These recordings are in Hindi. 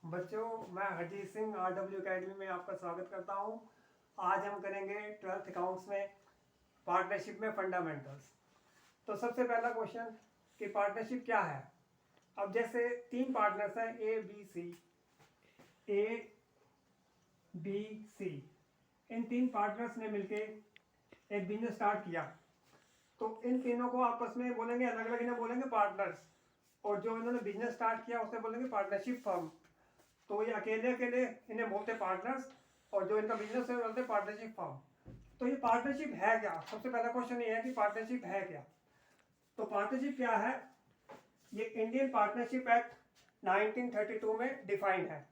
बच्चों, मैं हरजीत सिंह RW अकेडमी में आपका स्वागत करता हूं। आज हम करेंगे 12th अकाउंट्स में पार्टनरशिप में फंडामेंटल्स। तो सबसे पहला क्वेश्चन कि पार्टनरशिप क्या है। अब जैसे तीन पार्टनर्स हैं ए बी सी। इन तीन पार्टनर्स ने मिलके एक बिजनेस स्टार्ट किया, तो इन तीनों को आपस में बोलेंगे, अलग अलग इन्हें बोलेंगे पार्टनर्स, और जो इन्होंने बिजनेस स्टार्ट किया उसे बोलेंगे पार्टनरशिप फर्म। तो ये अकेले अकेले इन्हें बोलते पार्टनर्स, और जो इनका बिजनेस है बोलते पार्टनरशिप फर्म। तो ये पार्टनरशिप है क्या? सबसे पहला क्वेश्चन ये है कि पार्टनरशिप है क्या। तो पार्टनरशिप क्या है, ये इंडियन पार्टनरशिप एक्ट 1932 में डिफाइन है,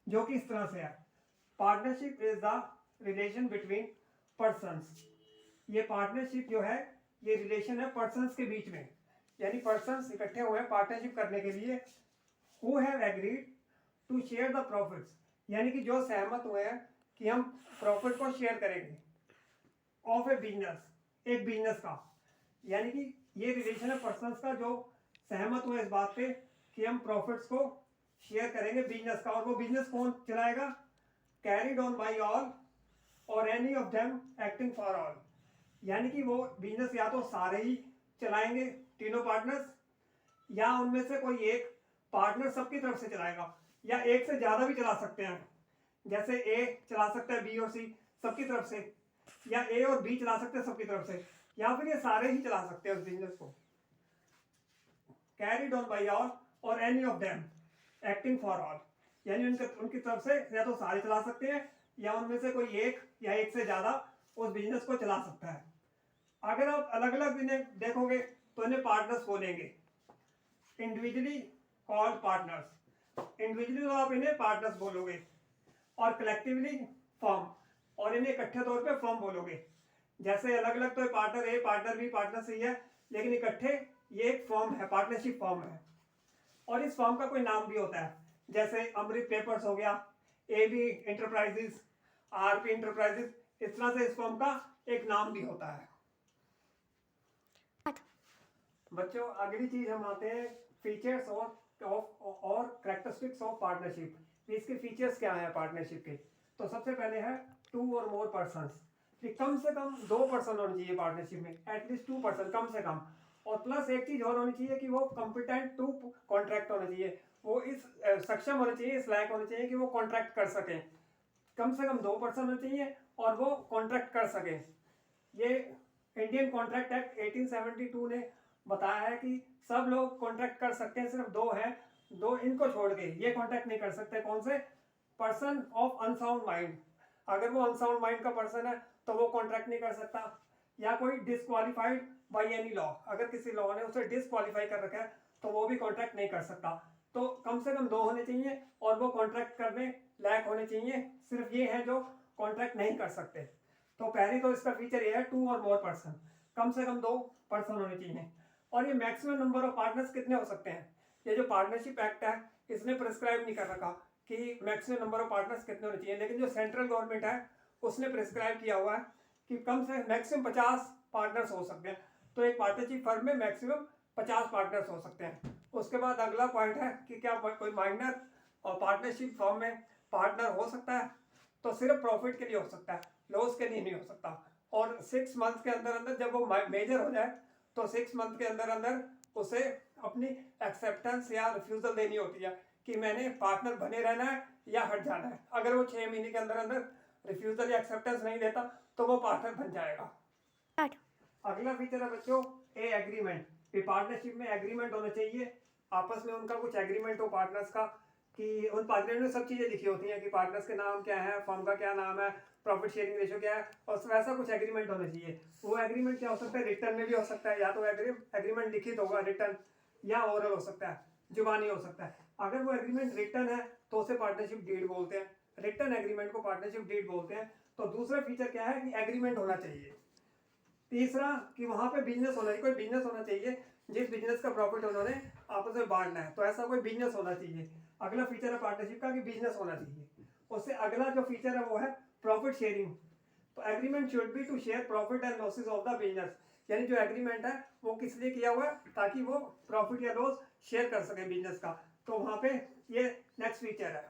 जो कि इस तरह से है। Partnership is the relation between persons. ये पार्टनरशिप जो है ये रिलेशन है पर्सन्स के बीच में, यानी पर्सन्स इकट्ठे हुए हैं पार्टनरशिप करने के लिए। Who have agreed to share the profits, यानी कि जो सहमत हुए हैं कि हम प्रॉफिट को शेयर करेंगे ऑफ ए बिजनेस, एक बिजनेस का। यानी कि ये रिलेशन है पर्सन्स का जो सहमत हुए इस बात पे कि हम प्रॉफिट्स को शेयर करेंगे बिजनेस का। और वो बिजनेस कौन चलाएगा? कैरिड ऑन बाई ऑल और any of them acting for all. यानी कि वो बिजनेस या तो सारे ही चलाएंगे तीनों पार्टनर्स, या उनमें से कोई एक पार्टनर सबकी तरफ से चलाएगा, या एक से ज्यादा भी चला सकते हैं। जैसे ए चला सकता है बी और सी सबकी तरफ से, या ए और बी चला सकते हैं सबकी तरफ से, या फिर ये सारे ही चला सकते हैं उस बिजनेस को। कैरिड ऑन बाई ऑल और any of them acting for all, यानी उनकी तरफ से या तो सारे चला सकते हैं, या उनमें से कोई एक या एक से ज्यादा उस बिजनेस को चला सकता है। अगर आप अलग अलग इन्हें देखोगे तो इन्हें पार्टनर्स बोलेंगे, इंडिविजुअली कॉल्ड पार्टनर्स। इंडिविजुअली तो आप इन्हें पार्टनर्स बोलोगे, और कलेक्टिवली फर्म, और इन्हें इकट्ठे तौर पे फर्म बोलोगे। जैसे अलग अलग तो पार्टनर ए, पार्टनर बी, पार्टनर सी है, लेकिन इकट्ठे ये एक फर्म है, पार्टनरशिप फर्म है। और इस फर्म का कोई नाम भी होता है, जैसे अमृत पेपर्स हो गया, AB इंटरप्राइजेस, RP इंटरप्राइजेस। इस तरह से इस फर्म का एक नाम भी होता है। बच्चों, अगली चीज हम आते हैं फीचर्स और करैक्टरिस्टिक्स ऑफ पार्टनरशिप। इसके फीचर्स क्या है पार्टनरशिप के? तो सबसे पहले है 2 और मोर पर्सन्स, कि कम से कम 2 पर्सन होने चाहिए पार्टनरशिप में, एटलीस्ट 2 पर्सन कम से कम। और प्लस एक चीज और होनी चाहिए कि वो कॉम्पिटेंट टू कॉन्ट्रैक्ट होने चाहिए, वो इस सक्षम होने चाहिए, इस लायक होने चाहिए कि वो कॉन्ट्रैक्ट कर सकें। कम से कम 2 पर्सन होने चाहिए और वो कॉन्ट्रैक्ट कर सकें। ये इंडियन कॉन्ट्रैक्ट एक्ट 1872 ने बताया है कि सब लोग कॉन्ट्रैक्ट कर सकते हैं, सिर्फ 2 हैं, 2 इनको छोड़ के ये कॉन्ट्रैक्ट नहीं कर सकते। कौन से? Person of unsound mind. अगर वो अनसाउंड माइंड का पर्सन है तो वो कॉन्ट्रैक्ट नहीं कर सकता, या कोई डिसक्वालीफाइड बाय एनी लॉ, अगर किसी लॉ ने उसे डिसक्वालीफाई कर रखा है तो वो भी कॉन्ट्रैक्ट नहीं कर सकता। तो कम से कम 2 होने चाहिए और वो कॉन्ट्रैक्ट करने लायक होने चाहिए। सिर्फ ये है जो कॉन्ट्रैक्ट नहीं कर सकते। तो पहली तो इसका फीचर ये है 2 और मोर पर्सन, कम से कम 2 पर्सन होने चाहिए। और ये मैक्सिमम नंबर ऑफ पार्टनर्स कितने हो सकते हैं? ये जो पार्टनरशिप एक्ट है इसने प्रिस्क्राइब नहीं कर रखा कि मैक्सिमम नंबर ऑफ पार्टनर्स कितने होने चाहिए, लेकिन जो सेंट्रल गवर्नमेंट है उसने प्रिस्क्राइब किया हुआ है कि कम से मैक्सिमम 50 पार्टनर्स हो सकते हैं। तो एक पार्टनरशिप फर्म में मैक्सिमम 50 पार्टनर्स हो सकते हैं। उसके बाद अगला पॉइंट है कि क्या कोई माइनर और पार्टनरशिप फर्म में पार्टनर हो सकता है? तो सिर्फ प्रॉफिट के लिए हो सकता है, लॉस के लिए नहीं हो सकता। और 6 मंथ के अंदर अंदर जब वो मेजर हो जाए तो 6 मंथ के अंदर अंदर उसे अपनी एक्सेप्टेंस या रिफ्यूजल देनी होती है कि मैंने पार्टनर बने रहना है या हट जाना है। अगर वो 6 महीने के अंदर अंदर रिफ्यूजल या एक्सेप्टेंस नहीं देता तो वो पार्टनर बन जाएगा। अगला फीचर है बच्चों ए एग्रीमेंट। पार्टनरशिप में एग्रीमेंट होना चाहिए, आपस में उनका कुछ एग्रीमेंट हो पार्टनर्स का, कि उन पार्टनर में सब चीजें लिखी होती हैं कि पार्टनर्स के नाम क्या है, फर्म का क्या नाम है, प्रॉफिट शेयरिंग रेशियो क्या है, और वैसा कुछ एग्रीमेंट होना चाहिए। वो एग्रीमेंट क्या हो सकता है? रिटर्न में भी हो सकता है, या तो एग्रीमेंट लिखित होगा रिटर्न, या ओरल हो सकता है, जुबानी हो सकता है। अगर वो एग्रीमेंट रिटर्न है तो उसे पार्टनरशिप डीड बोलते हैं, रिटर्न एग्रीमेंट को पार्टनरशिप डीड बोलते हैं। तो दूसरा फीचर क्या है कि एग्रीमेंट होना चाहिए। तीसरा कि वहां पे बिजनेस होना चाहिए, कोई बिजनेस होना चाहिए जिस बिजनेस का प्रॉफिट उन्होंने आपस में बांटना है, तो ऐसा कोई बिजनेस होना चाहिए। अगला फीचर है पार्टनरशिप का कि बिजनेस होना चाहिए। उससे अगला जो फीचर है वो है प्रॉफिट शेयरिंग। तो agreement should be to share profit and losses of the business, यानी जो एग्रीमेंट है वो किस लिए किया हुआ है? ताकि वो प्रॉफिट या लॉस शेयर कर सके बिजनेस का। तो वहां पे ये नेक्स्ट नेक्स्ट फीचर है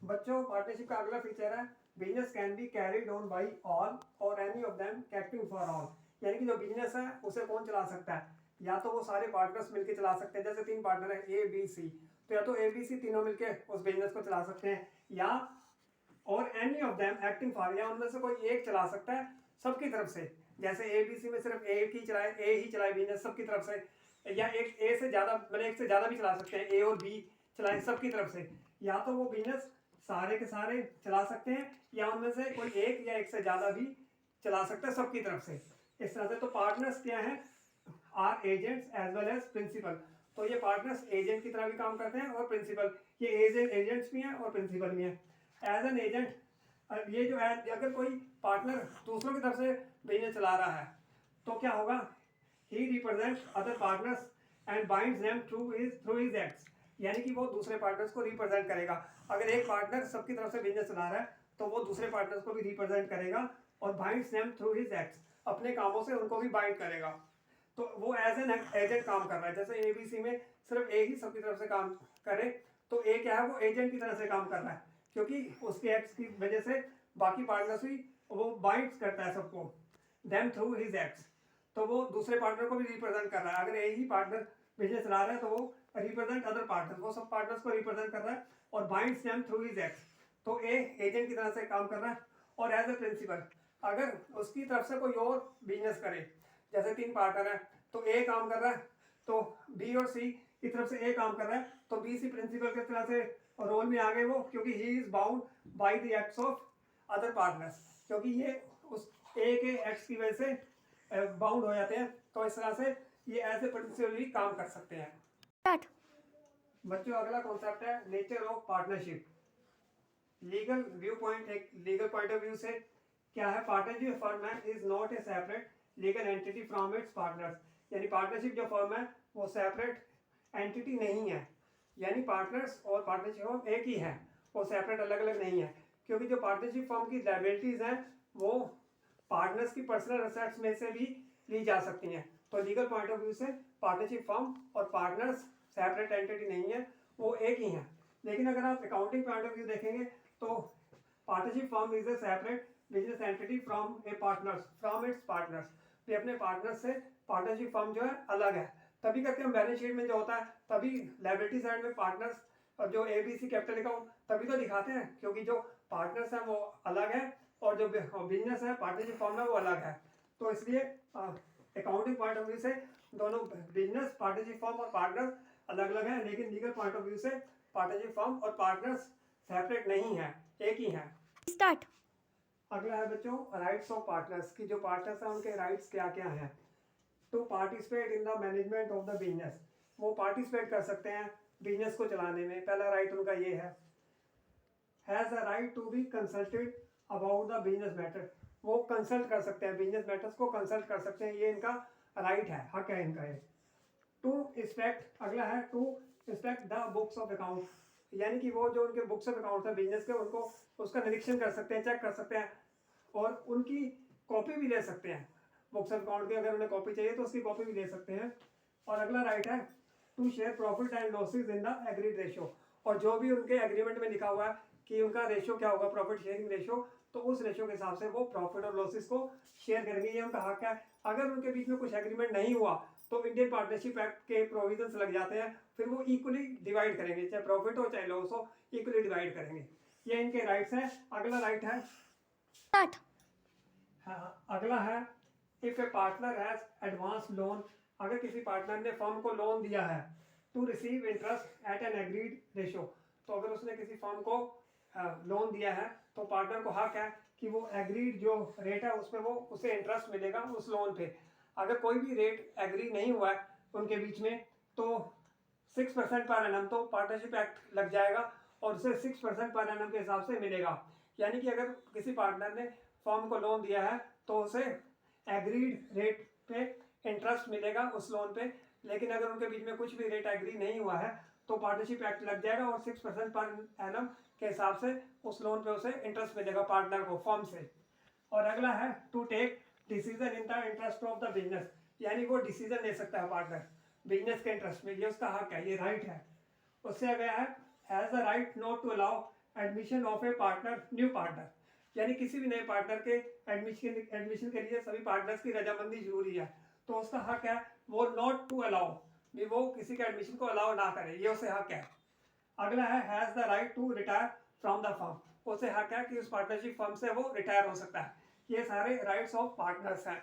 बच्चों, पार्टनरशिप का अगला फीचर है business can be carried on by all और any of them acting for all. यानी कि जो बिजनेस है उसे कौन चला सकता है, या तो वो सारे पार्टनर्स मिलकर चला सकते हैं, जैसे 3 पार्टनर है ए बी सी, तो या तो ए बी सी तीनों मिलकर उस बिजनेस को चला सकते हैं, या और any of them acting for, या उनमें से कोई एक चला सकता है सबकी तरफ से। जैसे ए बी सी में सिर्फ ए ही चलाए बिजनेस सबकी तरफ से, या एक ए से ज़्यादा मतलब एक से ज़्यादा भी चला सकते हैं, ए और बी चलाएं सबकी तरफ से, या तो वो बिजनेस सारे के सारे चला सकते हैं, या उनमें से कोई एक या एक से ज़्यादा भी चला सकता है सबकी तरफ से। इस तरह से तो पार्टनर्स क्या हैं, are agents as well as principal. तो ये पार्टनर्स एजेंट की तरह भी काम करते हैं और प्रिंसिपल, ये एजेंट्स भी हैं और प्रिंसिपल भी हैं। एज एन एजेंट, ये जो है अगर कोई पार्टनर दूसरों की तरफ से बिजनेस चला रहा है तो क्या होगा, ही represents other partners and binds them through his acts. यानी कि वो दूसरे पार्टनर्स को रिप्रेजेंट करेगा। अगर एक पार्टनर सबकी तरफ से बिजनेस चला रहा है तो वो दूसरे पार्टनर्स को भी रिप्रेजेंट करेगा और binds them through his acts, अपने कामों से उनको भी बाइंड करेगा। तो वो एज एन एजेंट काम कर रहा है। जैसे एबीसी में सिर्फ ए ही सबकी तरफ से काम करे, तो ए क्या है, वो एजेंट की तरह से काम कर रहा है, क्योंकि उसके एक्ट्स की वजह से बाकी पार्टनर्स भी वो बाइंड्स करता है सबको, देम थ्रू हिज एक्ट्स। तो वो दूसरे पार्टनर को भी रिप्रेजेंट कर रहा है। अगर एक ही पार्टनर बिजनेस चला रहा है तो वो रिप्रेजेंट अदर पार्टनर, वो सब पार्टनर्स को रिप्रेजेंट कर रहा है और binds them through his acts. तो ए एजेंट की तरह से काम कर रहा है। और एज ए प्रिंसिपल, अगर उसकी तरफ से कोई और बिजनेस करे, जैसे 3 पार्टनर है तो ए काम कर रहा है, तो बी और सी की तरफ से ए काम कर रहा है, तो बी सी प्रिंसिपल की तरह से रोल में आ गए वो, क्योंकि he is bound by the acts of other partners, क्योंकि ये उस ए के एक्ट्स की वजह से बाउंड हो जाते हैं। तो इस तरह से ये ऐसे प्रिंसिपल भी काम कर सकते हैं। बच्चों, अगला कॉन्सेप्ट है nature of partnership. Legal view point, एक लीगल पॉइंट ऑफ व्यू से क्या है, पार्टनरशिप फर्म है is not a separate legal entity from its partners. यानी पार्टनरशिप जो फर्म है वो सेपरेट एंटिटी नहीं है, यानी पार्टनर्स और पार्टनरशिप फर्म एक ही है, वो सेपरेट अलग अलग नहीं है। क्योंकि जो पार्टनरशिप फर्म की लायबिलिटीज हैं वो पार्टनर्स की पर्सनल असेट्स में से भी ली जा सकती हैं। तो लीगल पॉइंट ऑफ व्यू से पार्टनरशिप फर्म और पार्टनर्स सेपरेट एंटिटी नहीं है, वो एक ही हैं। लेकिन अगर आप अकाउंटिंग पॉइंट ऑफ व्यू देखेंगे तो partnership firm is a separate business entity from A partners from its partners. तो अपने पार्टनर्स से पार्टनरशिप फर्म जो है अलग है। तभी करके हम बैलेंस शीट में जो होता है तभी लायबिलिटी साइड में पार्टनर्स और जो एबीसी कैपिटल अकाउंट तभी तो दिखाते हैं, क्योंकि जो पार्टनर्स हैं वो अलग है और जो बिजनेस है पार्टनरशिप फर्म है वो अलग है। तो इसलिए अकाउंटिंग पॉइंट ऑफ व्यू से दोनों बिजनेस पार्टनरशिप फर्म और पार्टनर्स अलग अलग है, लेकिन लीगल पॉइंट ऑफ व्यू से पार्टनरशिप फर्म और पार्टनर्स सेपरेट नहीं है, एक ही है। स्टार्ट। अगला है बच्चों राइट्स ऑफ पार्टनर्स की। जो पार्टनर्स हैं उनके राइट्स क्या क्या हैं। To participate in the management of the business, वो पार्टिसिपेट कर सकते हैं बिजनेस को चलाने में। पहला राइट उनका ये है। Has a right to be consulted about the business matter, वो कंसल्ट कर सकते हैं, बिजनेस मैटर्स को कंसल्ट कर सकते हैं, ये इनका राइट है, हक है इनका ये। टू इंस्पेक्ट, अगला है to inspect the books of account, यानी कि वो जो उनके बुक्स ऑफ अकाउंट है बिजनेस के, उनको उसका निरीक्षण कर सकते हैं, चेक कर सकते हैं और उनकी कॉपी भी ले सकते हैं। बुक्स ऑफ अकाउंट की अगर उन्हें कॉपी चाहिए तो उसकी कॉपी भी ले सकते हैं। और अगला राइट है to share profit and losses in the agreed ratio, और जो भी उनके एग्रीमेंट में लिखा हुआ है कि उनका रेशियो क्या होगा, प्रॉफिट शेयरिंग रेशियो, तो उस रेशियो के हिसाब से वो प्रॉफिट और लॉसेज को शेयर करेंगे, ये उनका हक है। अगर उनके बीच में कुछ एग्रीमेंट नहीं हुआ तो इंडियन पार्टनरशिप एक्ट के प्रोविजंस लग जाते हैं, फिर वो इक्वली डिवाइड करेंगे, चाहे प्रॉफिट हो चाहे लॉस हो, इक्वली डिवाइड करेंगे। ये इनके राइट्स हैं। अगला राइट है अगला है if a partner has advance loan, अगर किसी पार्टनर ने फर्म को लोन दिया है to receive interest at an agreed ratio, तो अगर उसने किसी फर्म को लोन दिया है तो पार्टनर को हक है कि वो एग्रीड जो रेट है उसमें वो उसे इंटरेस्ट मिलेगा उस लोन पे। अगर कोई भी रेट एग्री नहीं हुआ है उनके बीच में तो 6% पर एनम तो पार्टनरशिप एक्ट लग जाएगा और उसे 6% पर एनम के हिसाब से मिलेगा। यानी कि अगर किसी पार्टनर ने फर्म को लोन दिया है तो उसे एग्रीड रेट पे इंटरेस्ट मिलेगा उस लोन पे, लेकिन अगर उनके बीच में कुछ भी रेट एग्री नहीं हुआ है तो पार्टनरशिप एक्ट लग जाएगा और 6% पर एनम के हिसाब से उस लोन पे उसे इंटरेस्ट मिलेगा पार्टनर को फर्म से। और अगला है to take decision in the interest of the business, यानी वो डिसीजन ले सकता है पार्टनर बिजनेस के इंटरेस्ट में, ये उसका हक है, ये राइट है। उससे गया है has the right not to allow admission of a partner new partner, यानी किसी भी नए पार्टनर के एडमिशन के लिए सभी पार्टनर्स की रजामंदी जरूरी है। तो उसका हक है वो नॉट टू अलाउ, वो किसी के एडमिशन को अलाउ ना करे, ये उसे हक है। अगला है has the right to retire from the firm, उसे हक है कि उस पार्टनरशिप फर्म से वो रिटायर हो सकता है। ये सारे राइट्स ऑफ पार्टनर्स हैं।